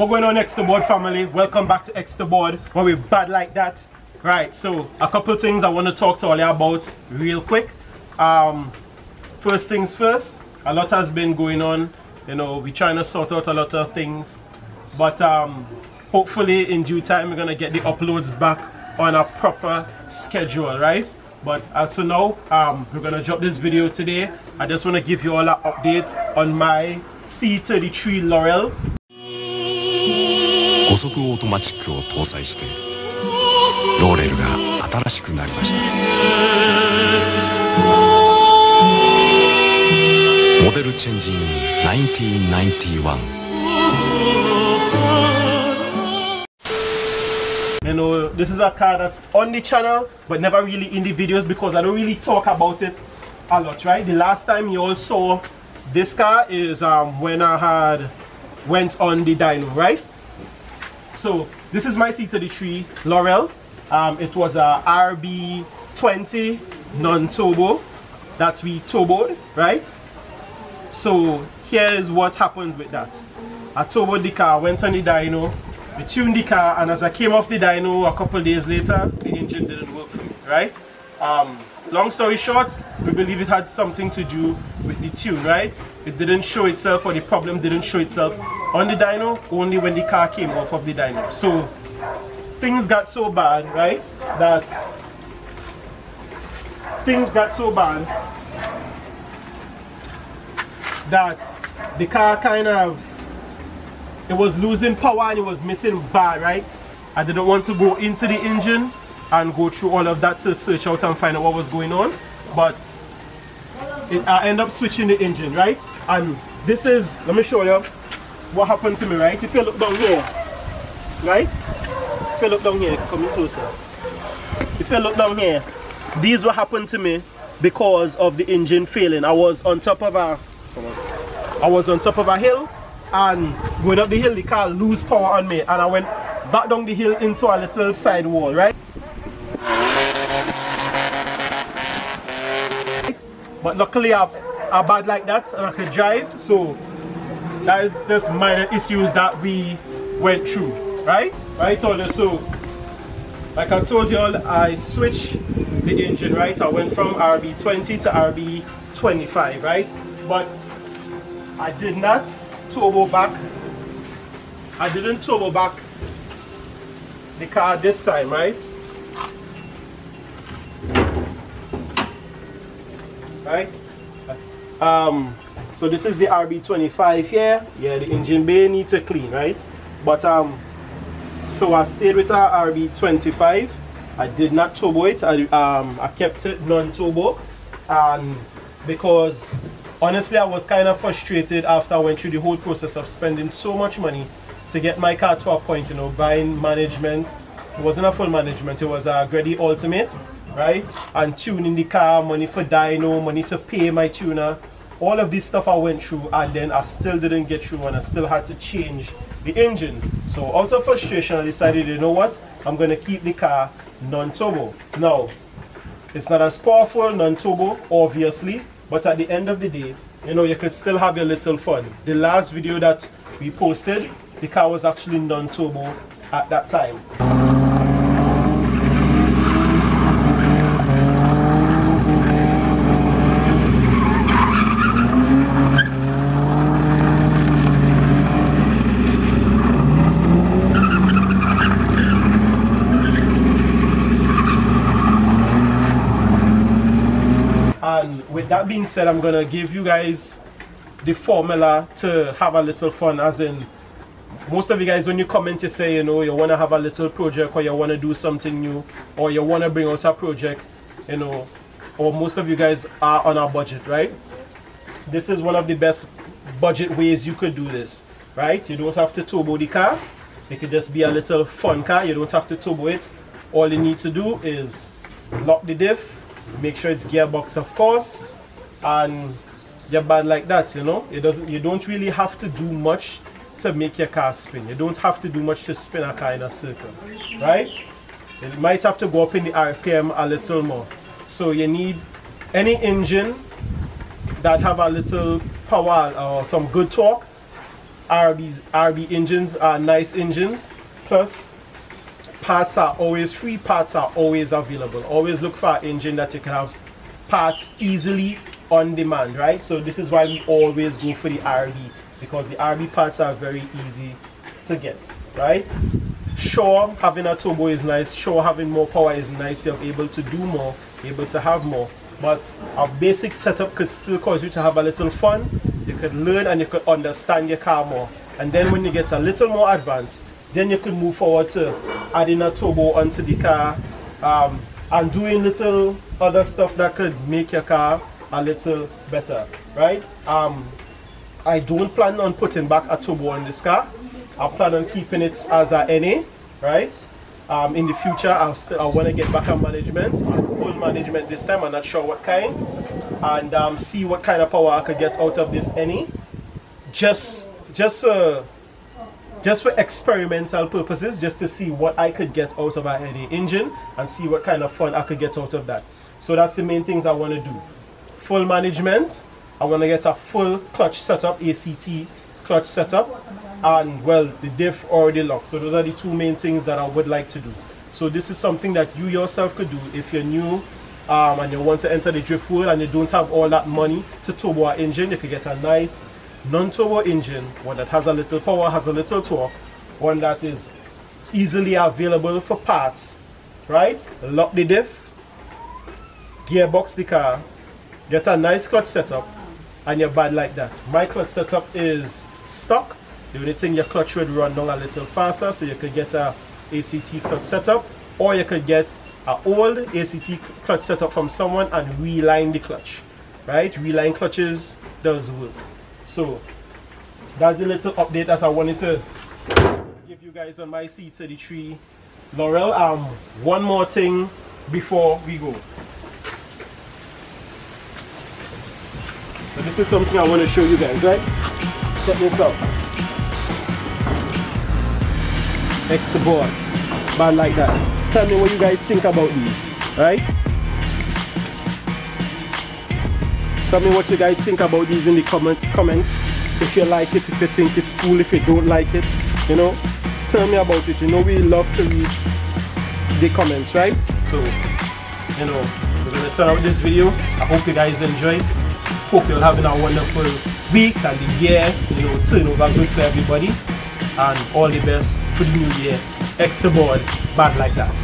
What's going on, XTOBOARD family? Welcome back to XTOBOARD, when we're bad like that. Right, so a couple things I want to talk to all you about real quick. First things first, a lot has been going on. You know, we're trying to sort out a lot of things, but hopefully in due time we're gonna get the uploads back on a proper schedule, right? But as for now, we're gonna drop this video today. I just want to give you all an update on my C33 LAUREL. 5速オートマチックを搭載してローレルが新しくなりました。モデルチェンジン1991。You know, this is a car that's on the channel but never really in the videos because I don't really talk about it a lot, right? The last time you all saw this car is when I went on the dyno, right? So this is my C33 LAUREL. It was a RB20 non-turbo that we turboed, right? So here's what happened with that. I turboed the car, went on the dyno, we tuned the car, and as I came off the dyno a couple days later, the engine didn't work for me, right? Long story short, we believe it had something to do with the tune, right? It didn't show itself, or the problem didn't show itself on the dyno, only when the car came off of the dyno. So things got so bad, right, that the car kind of, it was losing power and it was missing bar, right? I didn't want to go into the engine and go through all of that to search out and find out what was going on, but I end up switching the engine, right? And this is, let me show you what happened to me, right? If you look down here, right? If you look down here, come in closer. If you look down here, these what happened to me because of the engine failing. I was on top of a hill, and going up the hill, the car lose power on me, and I went back down the hill into a little side wall, right? But luckily I'm bad like that and I could drive, so that is just minor issues that we went through, right? Right, so like I told you all, I switched the engine, right? I went from RB20 to RB25, right? But I did not turbo back. I didn't turbo back the car this time, right? Right? So this is the RB25 here. Yeah, the engine bay needs a clean, right? But so I stayed with our RB25. I did not turbo it. I kept it non-turbo, and because honestly I was kind of frustrated after I went through the whole process of spending so much money to get my car to a point, you know, buying management. It wasn't a full management, it was a Grady Ultimate, right? And tuning the car, money for dyno, money to pay my tuner. All of this stuff I went through, and then I still didn't get through, and I still had to change the engine. So out of frustration, I decided, you know what, I'm gonna keep the car non-turbo. Now, it's not as powerful non-turbo, obviously, but at the end of the day, you know, you could still have your little fun. The last video that we posted, the car was actually non-turbo at that time. And with that being said, I'm gonna give you guys the formula to have a little fun, as in, most of you guys, when you comment, you say, you know, you want to have a little project, or you want to do something new, or you want to bring out a project, you know, or most of you guys are on a budget, right? This is one of the best budget ways you could do this, right? You don't have to turbo the car. It could just be a little fun car. You don't have to turbo it. All you need to do is lock the diff, make sure it's gearbox, of course, and you're bad like that, you know. You don't really have to do much to make your car spin. You don't have to do much to spin a car in a circle, right? You might have to go up in the RPM a little more. So you need any engine that have a little power or some good torque, RB engines are nice engines. Plus, parts are always free, parts are always available. Always look for an engine that you can have parts easily on demand, right? So this is why we always go for the RB, because the RB parts are very easy to get, right? Sure, having a turbo is nice. Sure, having more power is nice. You're able to do more, able to have more. But a basic setup could still cause you to have a little fun. You could learn and you could understand your car more. And then when you get a little more advanced, then you could move forward to adding a turbo onto the car and doing little other stuff that could make your car a little better, right? I don't plan on putting back a turbo on this car. I plan on keeping it as a NA, right? In the future, I want to get back on management, full management this time. I'm not sure what kind, and see what kind of power I could get out of this NA. Just for experimental purposes, just to see what I could get out of a NA engine and see what kind of fun I could get out of that. So that's the main things I want to do. Full management. I want to get a full clutch setup, ACT clutch setup, and well, the diff or the lock. So those are the two main things that I would like to do. So this is something that you yourself could do if you're new and you want to enter the drift world and you don't have all that money to turbo an engine. You could get a nice non-turbo engine, one that has a little power, has a little torque, one that is easily available for parts, right? Lock the diff, gearbox the car, get a nice clutch setup, and you're bad like that. My clutch setup is stock. The only thing, your clutch would run down a little faster, so you could get a ACT clutch setup, or you could get an old ACT clutch setup from someone and reline the clutch, right? Reline clutches does work. So that's the little update that I wanted to give you guys on my C33 Laurel. One more thing before we go. So this is something I want to show you guys, right? Check this out. XTOBOARD, bad like that. Tell me what you guys think about these, right? Tell me what you guys think about these in the comments. If you like it, if you think it's cool, if you don't like it, you know, tell me about it. You know, we love to read the comments, right? So, you know, we're gonna start out this video. I hope you guys enjoy. Hope you're having a wonderful week and the year, you know, turn over good for everybody. And all the best for the new year. XTOBOARD, bad like that.